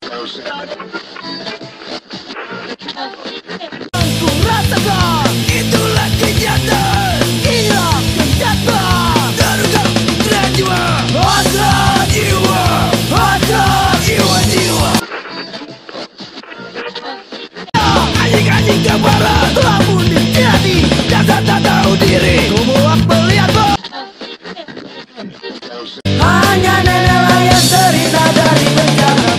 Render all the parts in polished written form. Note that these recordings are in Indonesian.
Ku rasakan itulah kenyataan, inilah kenyataan. Terukam dan jiwa, hasrat jiwa, hasrat jiwa. Anjing-anjing kepala telah bunuh jadi dasar tak tahu diri. Ku muak melihatmu. Hanya nenek yang cerita dari bencana.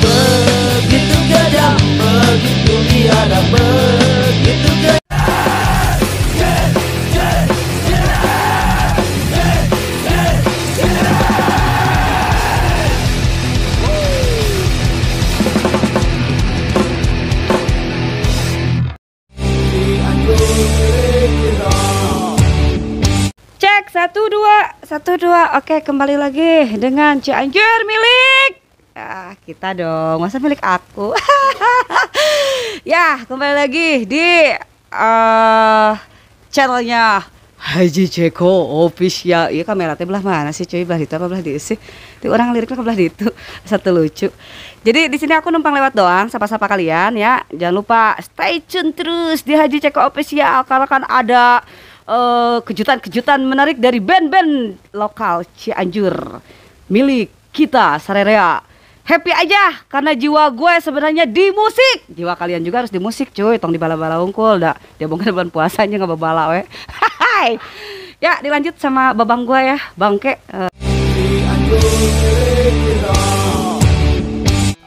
Begitu kejam, begitu biadab, begitu kejam. Cek 1 2 1 2. Oke, kembali lagi dengan Cianjur milik kita dong, masa milik aku. Ya, kembali lagi di channelnya Haji Ceko Official. Iya, kamera teh belah mana sih cuy? Belah itu apa belah di sih? Di orang liriknya belah di itu. Satu lucu. Jadi di sini aku numpang lewat doang, sapa-sapa kalian ya. Jangan lupa stay tune terus di Haji Ceko Official karena kan ada kejutan-kejutan menarik dari band-band lokal Cianjur milik kita Sarerea. Happy aja karena jiwa gue sebenarnya di musik. Jiwa kalian juga harus di musik cuy. Tong di bala-bala unggul dah. Dia bongkar bulan puasanya nggak bala we. Hai. Ya dilanjut sama babang gue ya, Bangke.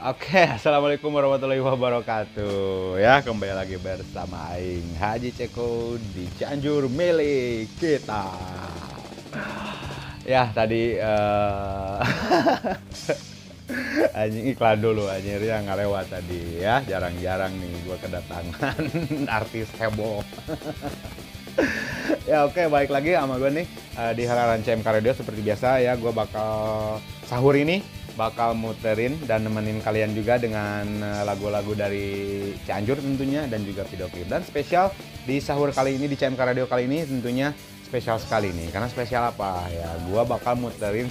Oke, assalamualaikum warahmatullahi wabarakatuh. Ya, kembali lagi bersama Aing Haji Ceko di Cianjur milik kita. Ya, tadi anjing iklan dulu anjir yang nggak lewat tadi ya. Jarang-jarang nih gua kedatangan artis heboh. Ya oke, balik lagi sama gue nih di Hararan CMK Radio seperti biasa ya. Gue bakal sahur ini bakal muterin dan nemenin kalian juga dengan lagu-lagu dari Cianjur tentunya dan juga video klip. Dan spesial di sahur kali ini di CMK Radio kali ini tentunya spesial sekali nih. Karena spesial apa ya? Gua bakal muterin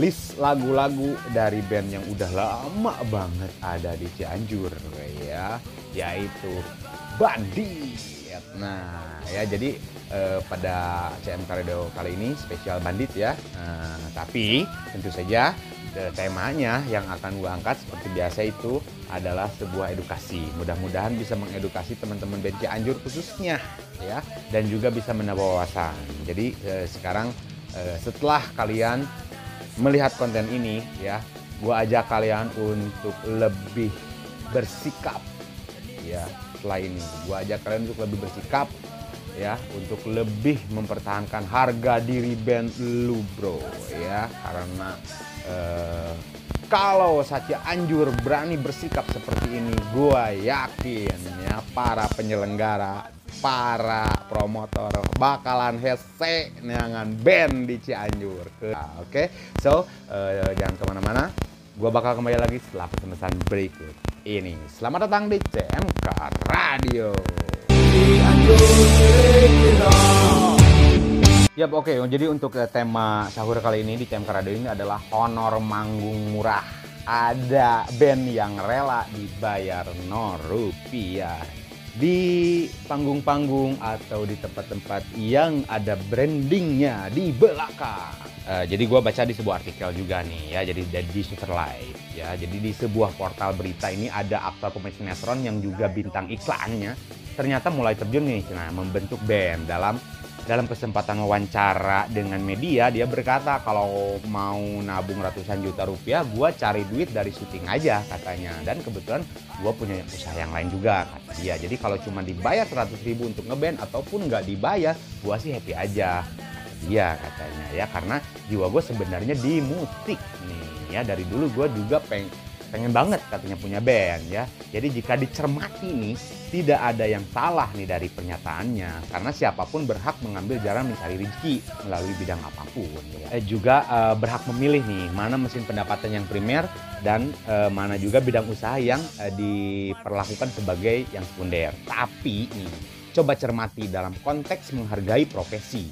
list lagu-lagu dari band yang udah lama banget ada di Cianjur ya, yaitu Bandit. Nah ya, jadi pada CMK Radio kali ini spesial Bandit ya. Tapi tentu saja temanya yang akan gue angkat seperti biasa itu adalah sebuah edukasi. Mudah-mudahan bisa mengedukasi teman-teman band Cianjur khususnya ya, dan juga bisa menambah wawasan. Jadi sekarang setelah kalian melihat konten ini ya, gue ajak kalian untuk lebih bersikap ya. Setelah ini gue ajak kalian untuk lebih bersikap ya, untuk lebih mempertahankan harga diri band lu bro ya. Karena kalau Cianjur berani bersikap seperti ini, gue yakin ya para penyelenggara, para promotor bakalan hese dengan band di Cianjur. Oke, so jangan kemana-mana. Gue bakal kembali lagi setelah pesan-pesan berikut ini. Selamat datang di CMK Radio. Yap, oke. Jadi untuk tema sahur kali ini di CMK Radio ini adalah honor manggung murah. Ada band yang rela dibayar 0 rupiah di panggung-panggung atau di tempat-tempat yang ada brandingnya di belakang. Jadi gue baca di sebuah artikel juga nih ya, jadi di Superlight ya. Jadi di sebuah portal berita ini ada aktor pemain sinetron yang juga bintang iklannya ternyata mulai terjun nih, nah membentuk band. Dalam kesempatan wawancara dengan media, dia berkata kalau mau nabung ratusan juta rupiah, gue cari duit dari syuting aja katanya. Dan kebetulan gue punya usaha yang lain juga kata dia. Jadi kalau cuma dibayar 100.000 untuk ngeband ataupun nggak dibayar, gue sih happy aja dia katanya ya. Karena jiwa gue sebenarnya di musik nih ya. Dari dulu gue juga pengen banget katanya punya band ya. Jadi jika dicermati nih, tidak ada yang salah nih dari pernyataannya. Karena siapapun berhak mengambil jalan mencari rezeki melalui bidang apapun ya. Juga berhak memilih nih mana mesin pendapatan yang primer dan mana juga bidang usaha yang diperlakukan sebagai yang sekunder. Tapi nih, coba cermati dalam konteks menghargai profesi.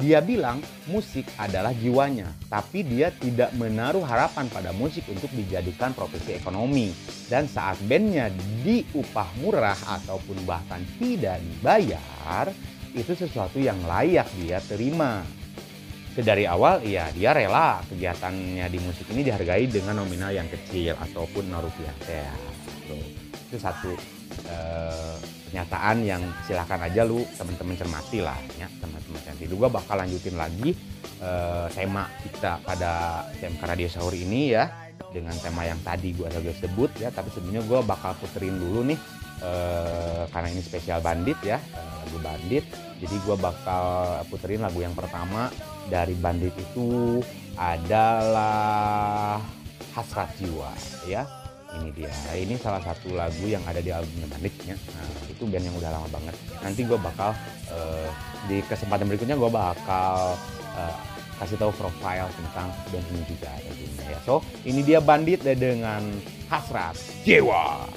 Dia bilang musik adalah jiwanya, tapi dia tidak menaruh harapan pada musik untuk dijadikan profesi ekonomi. Dan saat bandnya diupah murah ataupun bahkan tidak dibayar, itu sesuatu yang layak dia terima. Dari awal ya dia rela kegiatannya di musik ini dihargai dengan nominal yang kecil ataupun 0 rupiah. Ya, itu satu pernyataan yang silahkan aja lu teman-teman cermati lah ya, teman-teman cermati. Gue bakal lanjutin lagi tema kita pada TMK Radio Sahur ini ya, dengan tema yang tadi gue udah sebut ya, tapi sebelumnya gue bakal puterin dulu nih karena ini spesial Bandit ya, lagu Bandit. Jadi gue bakal puterin lagu yang pertama dari Bandit, itu adalah Hasrat Jiwa ya. Ini dia, ini salah satu lagu yang ada di albumnya Bandit ya. Nah, itu band yang udah lama banget. Nanti gue bakal di kesempatan berikutnya gue bakal kasih tahu profile tentang band ini juga tentunya ya. So ini dia Bandit dengan Hasrat Jiwa.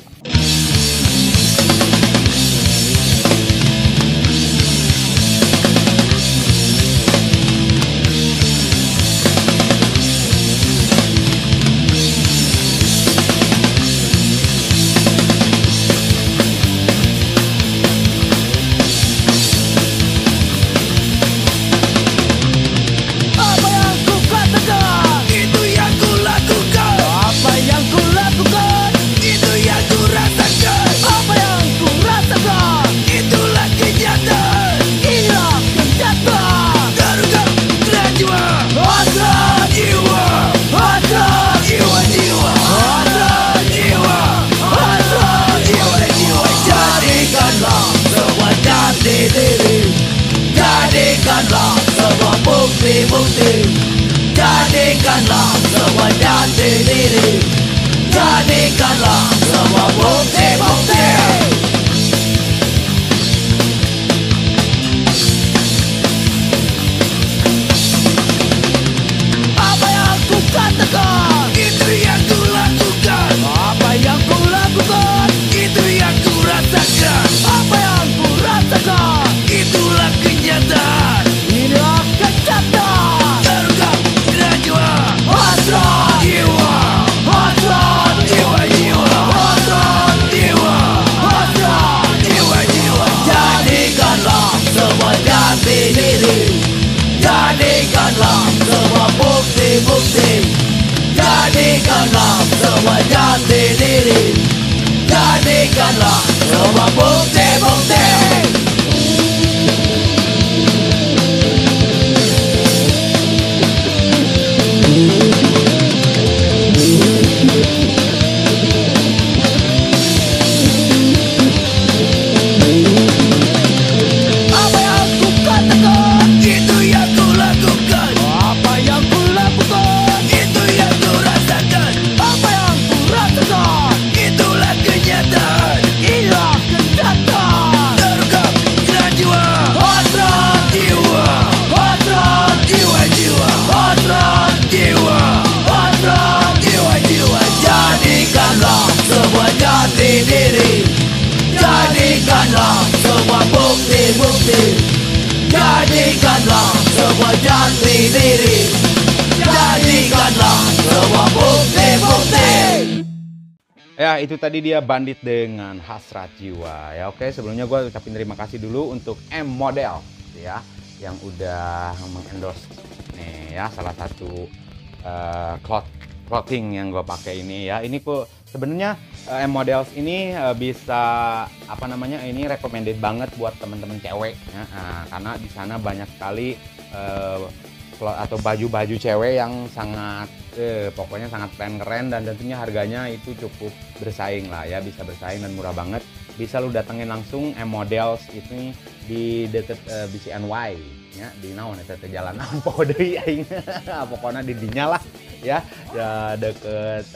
Jadikanlah semua bukti-bukti, jadikanlah semua jati diri, jadikanlah semua bukti-bukti. Apa yang ku katakan, itu yang ku lakukan. Apa yang ku lakukan, itu yang ku rasakan. Apa yang ku rasakan, itulah kenyataan. Inilah kenyataan. Terungkap dengan jiwa, hasrat jiwa, hasrat jiwa, hasrat jiwa, hasrat jiwa. Jadikanlah semua jati diri, jadikanlah semua bukti-bukti, jadikanlah semua jati diri, jadikanlah semua bukti-bukti. Apa yang ku katakan, itu yang ku lakukan. Apa yang ku lakukan, itu yang ku rasakan. Apa yang ku rasakan, itulah kenyataan. Inilah kenyataan. Terungkap dengan jiwa, hasrat jiwa, hasrat jiwa, hasrat jiwa, hasrat jiwa. Jadikanlah semua jati diri, jadikanlah semua bukti-bukti, jadikanlah semua jati diri, jadikanlah semua bukti-bukti. Ya, itu tadi dia Bandit dengan Hasrat Jiwa. Ya, oke, sebelumnya gue ucapin terima kasih dulu untuk M Model ya, yang udah mengendorse nih ya, salah satu clothing yang gue pakai ini ya. Ini kok sebenarnya M Models ini bisa apa namanya, ini recommended banget buat teman-teman cewek ya. Karena di sana banyak sekali atau baju-baju cewek yang sangat pokoknya sangat keren-keren, dan tentunya harganya itu cukup bersaing lah ya, bisa bersaing dan murah banget. Bisa lu datengin langsung M Models itu di deket BCNY ya, di naon eta teh jalan apa deui aing. Pokoknya di dinya lah ya, deket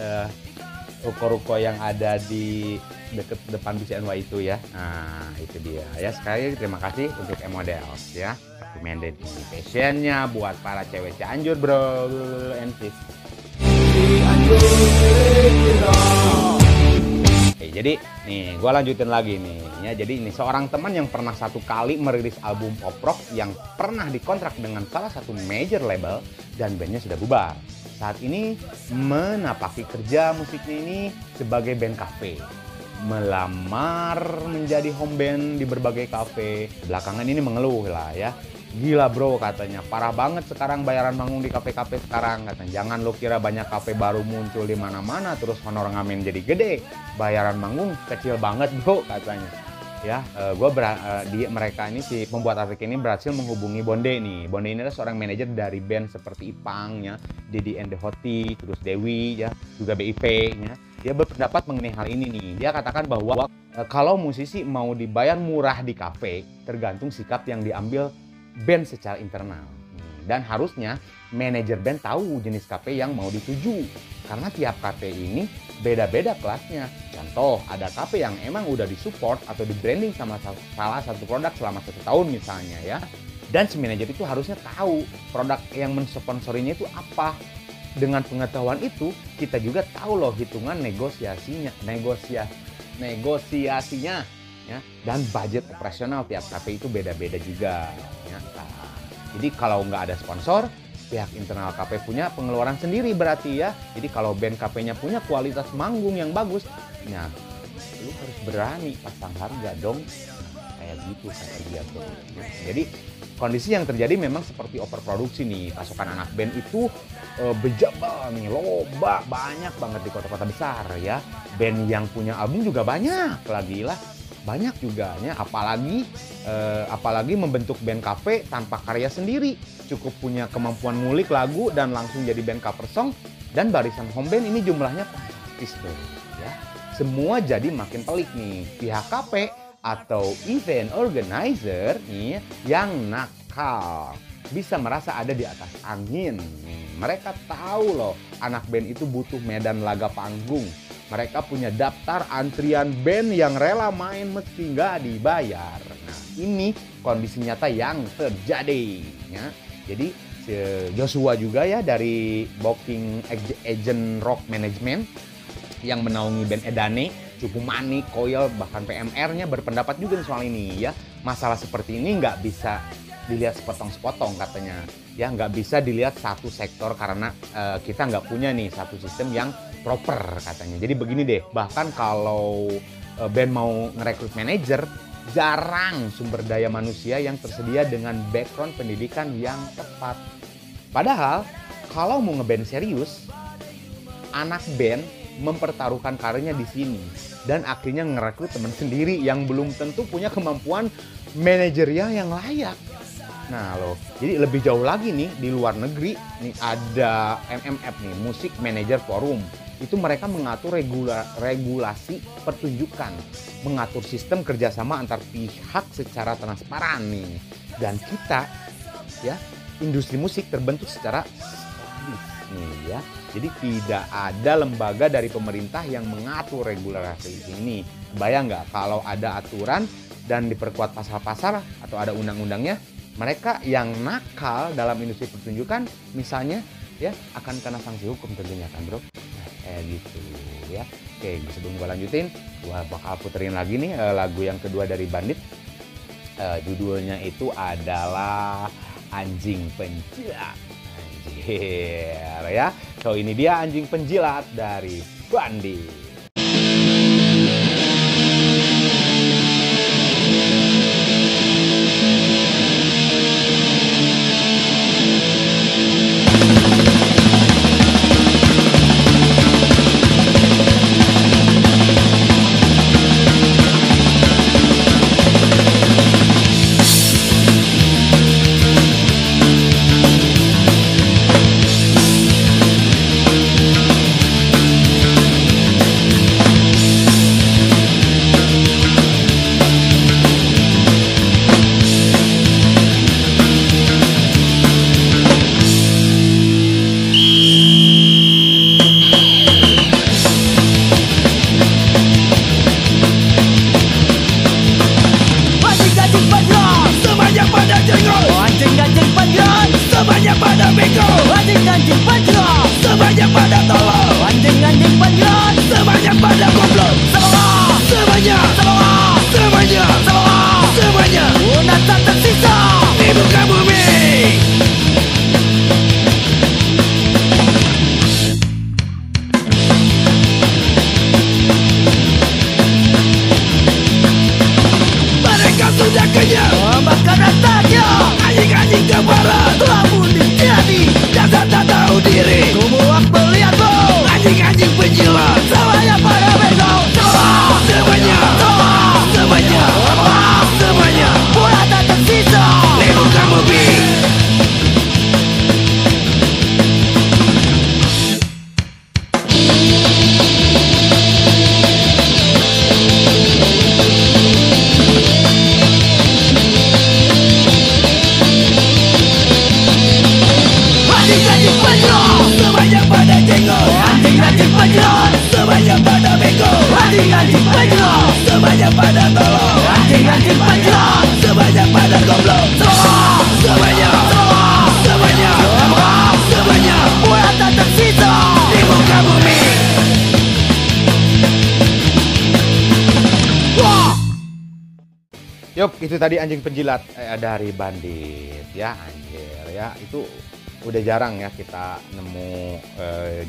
ruko-ruko yang ada di deket depan BCNY itu ya. Nah, itu dia ya. Sekali lagi terima kasih untuk M Models ya. Recommended ini fashionnya buat para cewek Cianjur bro and sis. Oke, jadi nih gue lanjutin lagi nih Ya, jadi ini seorang teman yang pernah satu kali merilis album pop rock yang pernah dikontrak dengan salah satu major label dan bandnya sudah bubar. Saat ini menapaki kerja musiknya ini sebagai band cafe. Melamar menjadi home band di berbagai kafe. Belakangan ini mengeluh lah ya. Gila bro katanya, parah banget sekarang bayaran manggung di kafe-kafe sekarang katanya. Jangan lo kira banyak kafe baru muncul di mana-mana terus honor ngamen jadi gede. Bayaran manggung kecil banget bro katanya. Ya, mereka ini si pembuat artikel ini berhasil menghubungi Bonde nih. Bonde ini adalah seorang manajer dari band seperti Ipang ya, Dedi and the Hoti, terus Dewi ya, juga BIP ya. Dia berpendapat mengenai hal ini nih. Dia katakan bahwa kalau musisi mau dibayar murah di kafe, tergantung sikap yang diambil band secara internal. Dan harusnya manajer band tahu jenis kafe yang mau dituju. Karena tiap kafe ini beda-beda kelasnya. Contoh, ada kafe yang emang udah disupport atau di branding sama salah satu produk selama 1 tahun misalnya ya. Dan si manajer itu harusnya tahu produk yang mensponsorinya itu apa. Dengan pengetahuan itu, kita juga tahu loh hitungan negosiasinya ya, dan budget operasional tiap kafe itu beda-beda juga ya. Nah, jadi kalau nggak ada sponsor, pihak internal kafe punya pengeluaran sendiri berarti ya. Jadi kalau band kafenya punya kualitas manggung yang bagus, nah lu harus berani pasang harga dong. Kayak gitu kata dia tuh. Jadi kondisi yang terjadi memang seperti overproduksi nih. Pasokan anak band itu bejabal nih, loba banyak banget di kota-kota besar ya. Band yang punya album juga banyak lagi lah. Banyak juga ya, apalagi membentuk band cafe tanpa karya sendiri. Cukup punya kemampuan ngulik lagu dan langsung jadi band cover song. Dan barisan home band ini jumlahnya fantastis tuh ya. Semua jadi makin pelik nih. Pihak cafe atau event organizer nih yang nakal bisa merasa ada di atas angin. Mereka tahu loh anak band itu butuh medan laga panggung. Mereka punya daftar antrian band yang rela main meski nggak dibayar. Nah, ini kondisi nyata yang terjadi. Ya. Jadi Joshua juga ya dari booking agent rock management yang menaungi band Edane, Cupu Manik, Koil, bahkan PMR-nya berpendapat juga soal ini ya. Masalah seperti ini nggak bisa dilihat sepotong-sepotong katanya. Ya nggak bisa dilihat satu sektor karena kita nggak punya nih satu sistem yang proper katanya. Jadi begini deh, bahkan kalau band mau ngerekrut manajer, jarang sumber daya manusia yang tersedia dengan background pendidikan yang tepat. Padahal kalau mau ngeband serius, anak band mempertaruhkan karirnya di sini dan akhirnya ngerekrut teman sendiri yang belum tentu punya kemampuan manajerial yang layak. Nah loh, jadi lebih jauh lagi nih di luar negeri nih ada MMF nih, Music Manager Forum. Itu mereka mengatur regulasi pertunjukan, mengatur sistem kerjasama antar pihak secara transparan nih. Dan kita ya industri musik terbentuk secara established nih ya. Jadi tidak ada lembaga dari pemerintah yang mengatur regulasi ini. Bayang nggak kalau ada aturan dan diperkuat pasal-pasal atau ada undang-undangnya, mereka yang nakal dalam industri pertunjukan misalnya ya akan kena sanksi hukum tentunya kan bro. Nah, kayak gitu ya. Oke, sebelum gue lanjutin, gue bakal puterin lagi nih lagu yang kedua dari Bandit. Judulnya itu adalah Anjing Penjilat. Anjir ya. So ini dia Anjing Penjilat dari Bandit. Yup, itu tadi anjing penjilat dari Bandit ya, anjir ya. Itu udah jarang ya kita nemu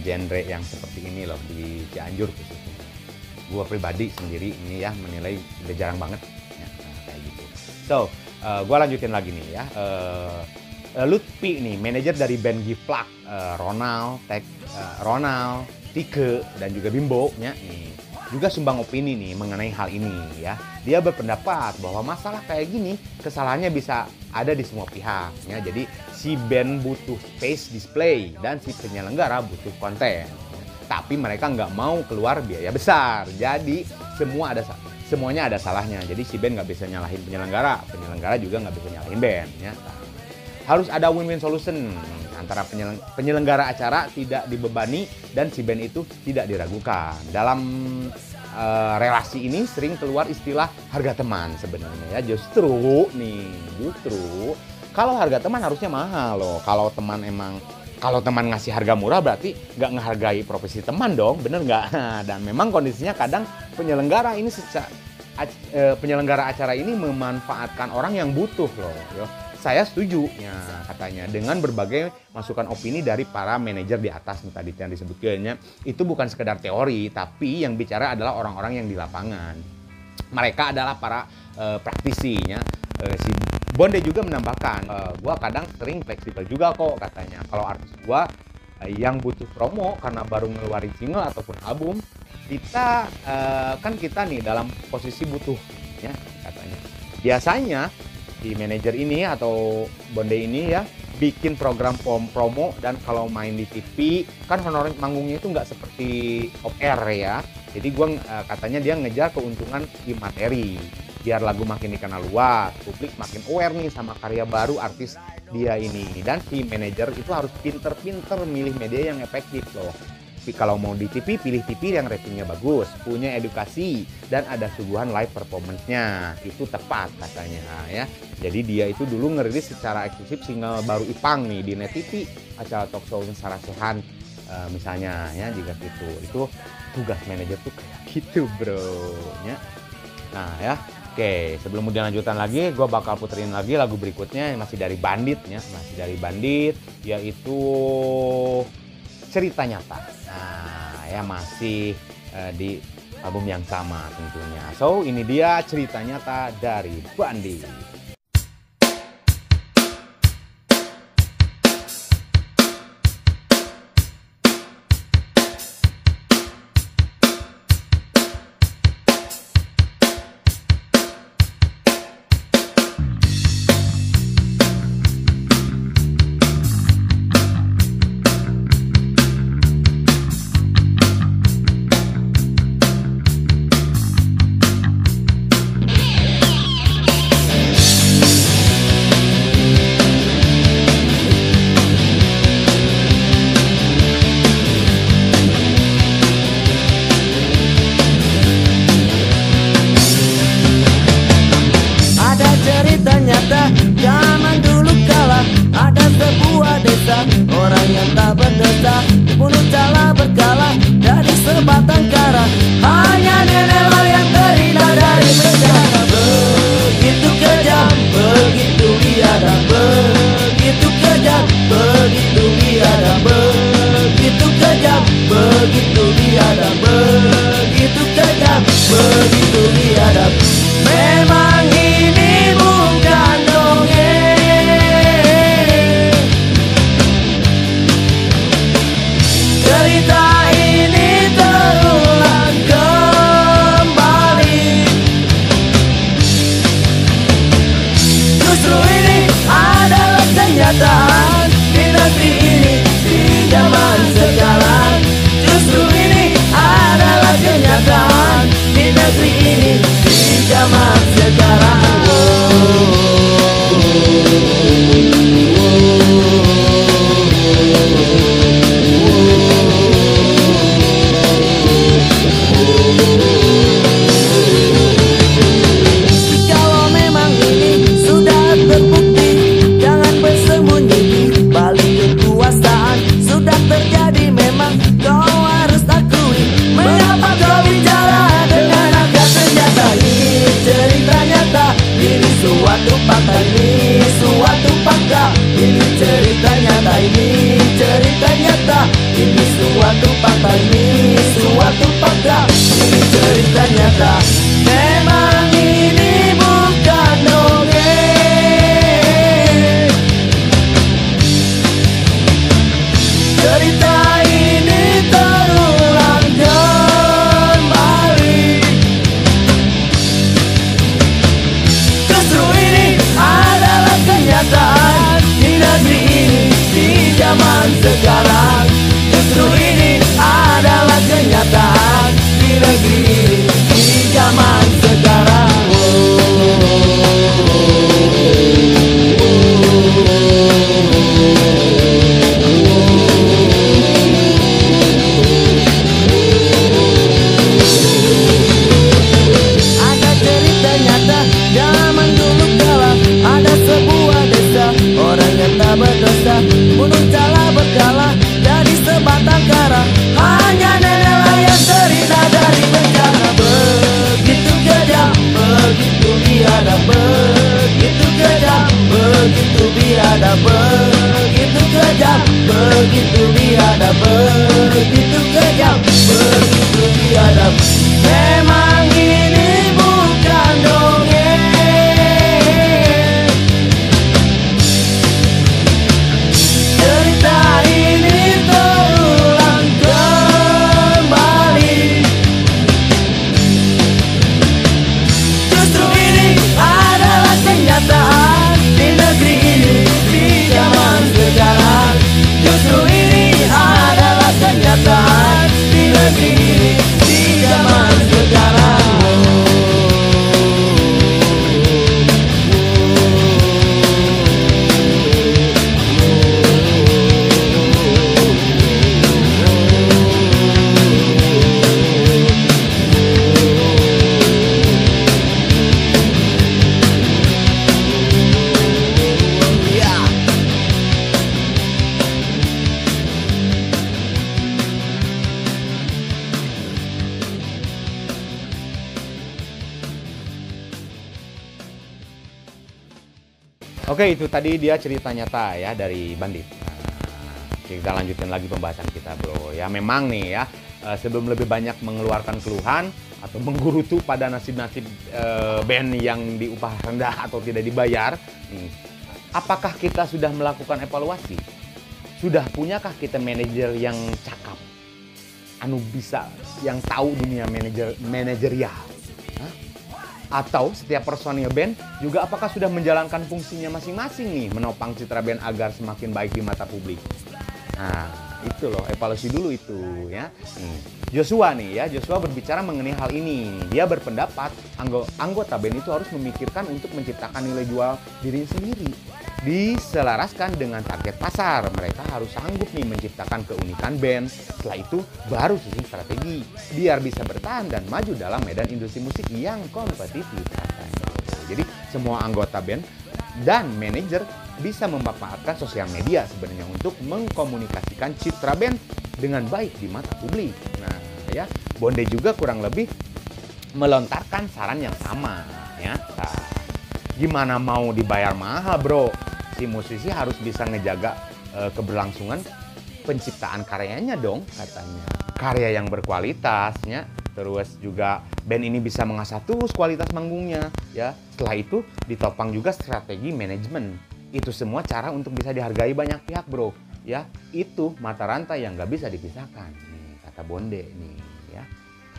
genre yang seperti ini loh di Cianjur khususnya. Gua pribadi sendiri ini ya menilai udah jarang banget ya, kayak gitu. So, gua lanjutin lagi nih ya. Lutfi nih, manajer dari band Giplak, Ronald, Tike, dan juga Bimbo ya nih. Juga sumbang opini nih mengenai hal ini ya. Dia berpendapat bahwa masalah kayak gini kesalahannya bisa ada di semua pihak ya. Jadi si band butuh space display dan si penyelenggara butuh konten. Tapi mereka nggak mau keluar biaya besar. Jadi semuanya ada salahnya. Jadi si band nggak bisa nyalahin penyelenggara juga nggak bisa nyalahin band ya. Harus ada win-win solution antara penyelenggara acara tidak dibebani dan si band itu tidak diragukan. Dalam relasi ini sering keluar istilah harga teman sebenarnya ya. Justru kalau harga teman harusnya mahal loh. Kalau teman ngasih harga murah berarti nggak ngehargai profesi teman dong, bener nggak? Dan memang kondisinya kadang penyelenggara acara ini memanfaatkan orang yang butuh loh. Yo. Saya setuju ya katanya dengan berbagai masukan opini dari para manajer di atas tadi yang disebutkannya itu bukan sekedar teori tapi yang bicara adalah orang-orang yang di lapangan. Mereka adalah para praktisinya. Si Bonde juga menambahkan, gua kadang sering fleksibel juga kok katanya. Kalau artis gua yang butuh promo karena baru ngeluarin single ataupun album, kita nih dalam posisi butuh ya katanya. Biasanya si manajer ini atau Bonde ini ya bikin program promo dan kalau main di TV kan honorer manggungnya itu nggak seperti off air ya. Jadi katanya dia ngejar keuntungan di materi biar lagu makin dikenal luas, publik makin aware nih sama karya baru artis dia ini. Dan si manajer itu harus pinter-pinter milih media yang efektif loh. Tapi kalau mau di TV, pilih TV yang ratingnya bagus, punya edukasi, dan ada suguhan live performance-nya. Itu tepat katanya ya. Jadi dia itu dulu ngerilis secara eksklusif single baru Ipang nih di Net TV, acara talk show Sarasehan misalnya ya jika gitu. Itu tugas manajer tuh kayak gitu bro ya. Nah ya. Oke, sebelum dilanjutan lagi, gue bakal puterin lagi lagu berikutnya masih dari Bandit ya, yaitu Cerita Nyata. Nah, ya masih di album yang sama tentunya. So, ini dia Cerita Nyata dari Bandit. nyata. Memang ini bukan dongeng. Cerita ini terulang kembali. Justru ini adalah kenyataan di negeri ini, di zaman sekarang. Justru ini adalah kenyataan di negeri ini, di zaman sekarang. Ada cerita nyata zaman dulu kala, ada sebuah desa, orang yang tak berdosa bunuh cala berkala dari sebatang kara. Hanya neneklah yang terhina dari bencana. Begitu kejam, begitu biadab, begitu kejam, begitu biadab, begitu kejam, begitu biadab, begitu kejam, begitu biadab. Memang ini bukan dongeng. Cerita ini terulang kembali. Justru ini adalah kenyataan di negeri ini, di zaman sekarang. Justru ini adalah kenyataan di negeri ini, di zaman sekarang. Oke, itu tadi dia cerita nyata ya dari Bandit. Nah, kita lanjutin lagi pembahasan kita, bro. Ya memang nih ya, sebelum lebih banyak mengeluarkan keluhan atau menggerutu pada nasib-nasib band yang diupah rendah atau tidak dibayar, apakah kita sudah melakukan evaluasi? Sudah punyakah kita manajer yang cakap? Anu bisa, yang tahu dunia manajerial? Atau setiap personil band juga apakah sudah menjalankan fungsinya masing-masing nih, menopang citra band agar semakin baik di mata publik? Nah, itu loh, evaluasi dulu itu ya. Joshua nih ya, Joshua berbicara mengenai hal ini. Dia berpendapat anggota band itu harus memikirkan untuk menciptakan nilai jual diri sendiri, diselaraskan dengan target pasar. Mereka harus sanggup nih menciptakan keunikan band. Setelah itu baru susun strategi biar bisa bertahan dan maju dalam medan industri musik yang kompetitif katanya. Jadi semua anggota band dan manajer bisa memanfaatkan sosial media sebenarnya untuk mengkomunikasikan citra band dengan baik di mata publik. Nah, ya, Bonde juga kurang lebih melontarkan saran yang sama, ya. Nah, gimana mau dibayar mahal, bro? Si musisi harus bisa ngejaga keberlangsungan penciptaan karyanya dong, katanya. Karya yang berkualitasnya. Terus juga band ini bisa mengasah terus kualitas manggungnya, ya. Setelah itu ditopang juga strategi manajemen. Itu semua cara untuk bisa dihargai banyak pihak, bro. Ya, itu mata rantai yang nggak bisa dipisahkan. Nih, kata Bonde nih, ya.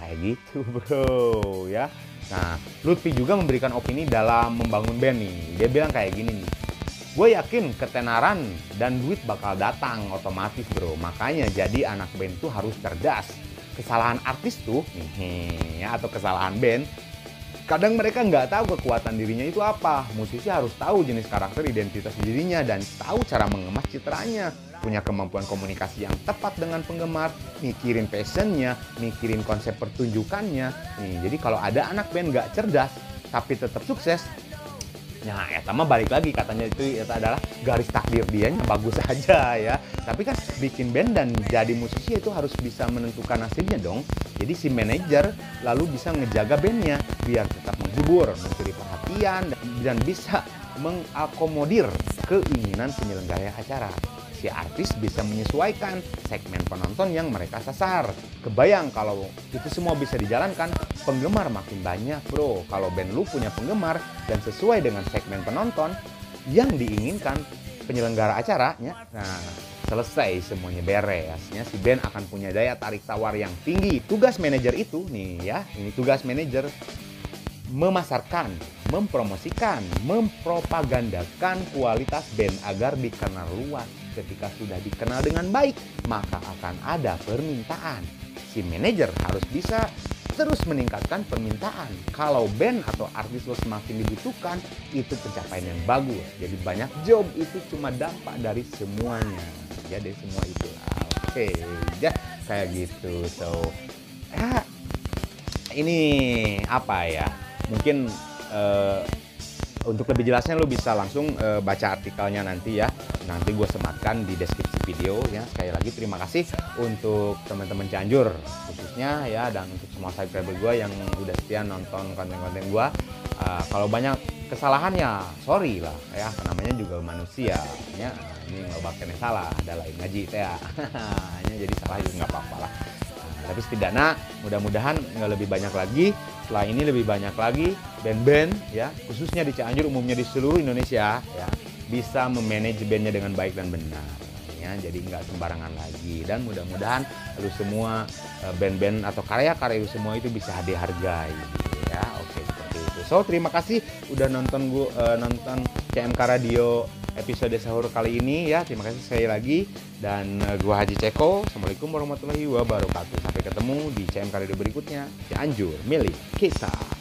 Kayak gitu, bro, ya. Nah, Lutfi juga memberikan opini dalam membangun band nih. Dia bilang kayak gini nih. Gue yakin ketenaran dan duit bakal datang otomatis, bro. Makanya jadi anak band tuh harus cerdas. Kesalahan artis tuh, nih, ya, atau kesalahan band, kadang mereka nggak tahu kekuatan dirinya itu apa. Musisi harus tahu jenis karakter identitas dirinya dan tahu cara mengemas citranya. Punya kemampuan komunikasi yang tepat dengan penggemar, mikirin passionnya, mikirin konsep pertunjukannya. Nih, jadi kalau ada anak band nggak cerdas tapi tetap sukses, nah, mah balik lagi katanya itu adalah garis takdir dianya bagus saja ya. Tapi kan bikin band dan jadi musisi itu harus bisa menentukan nasibnya dong. Jadi si manajer lalu bisa ngejaga bandnya biar tetap menghibur, mencuri perhatian dan bisa mengakomodir keinginan penyelenggara acara. si artis bisa menyesuaikan segmen penonton yang mereka sasar. Kebayang kalau itu semua bisa dijalankan, penggemar makin banyak bro. Kalau band lu punya penggemar dan sesuai dengan segmen penonton yang diinginkan penyelenggara acaranya, nah selesai semuanya beres ya. Si band akan punya daya tarik tawar yang tinggi. Tugas manajer itu nih ya, ini tugas manajer, memasarkan, mempromosikan, mempropagandakan kualitas band agar dikenal luas. Ketika sudah dikenal dengan baik, maka akan ada permintaan. Si manajer harus bisa terus meningkatkan permintaan. Kalau band atau artis lo semakin dibutuhkan, itu pencapaian yang bagus. Jadi banyak job itu cuma dampak dari semuanya. Ya dari semua itulah. Oke, ya kayak gitu. So, ya ini apa ya? Mungkin untuk lebih jelasnya lo bisa langsung baca artikelnya nanti ya. Nanti gue sematkan di deskripsi video ya. Sekali lagi terima kasih untuk teman-teman Cianjur khususnya ya, dan untuk semua subscriber gue yang udah setia nonton konten-konten gue. Kalau banyak kesalahan ya sorry lah ya, namanya juga manusia ya. Ini nggak bakal salah, ada lain ngaji ya. Jadi salah juga nggak apa-apa lah. Tapi setidaknya mudah-mudahan nggak lebih banyak lagi. Setelah ini lebih banyak lagi band-band ya, khususnya di Cianjur, umumnya di seluruh Indonesia ya, bisa memanage bandnya dengan baik dan benar ya. Jadi nggak sembarangan lagi, dan mudah-mudahan lu semua band-band atau karya-karya lu semua itu bisa dihargai ya. Oke, seperti itu. So terima kasih udah nonton CMK Radio episode sahur kali ini ya. Terima kasih sekali lagi, dan gua Haji Ceko. Assalamualaikum warahmatullahi wabarakatuh. Sampai ketemu di CMK Radio berikutnya. Cianjur milik kita.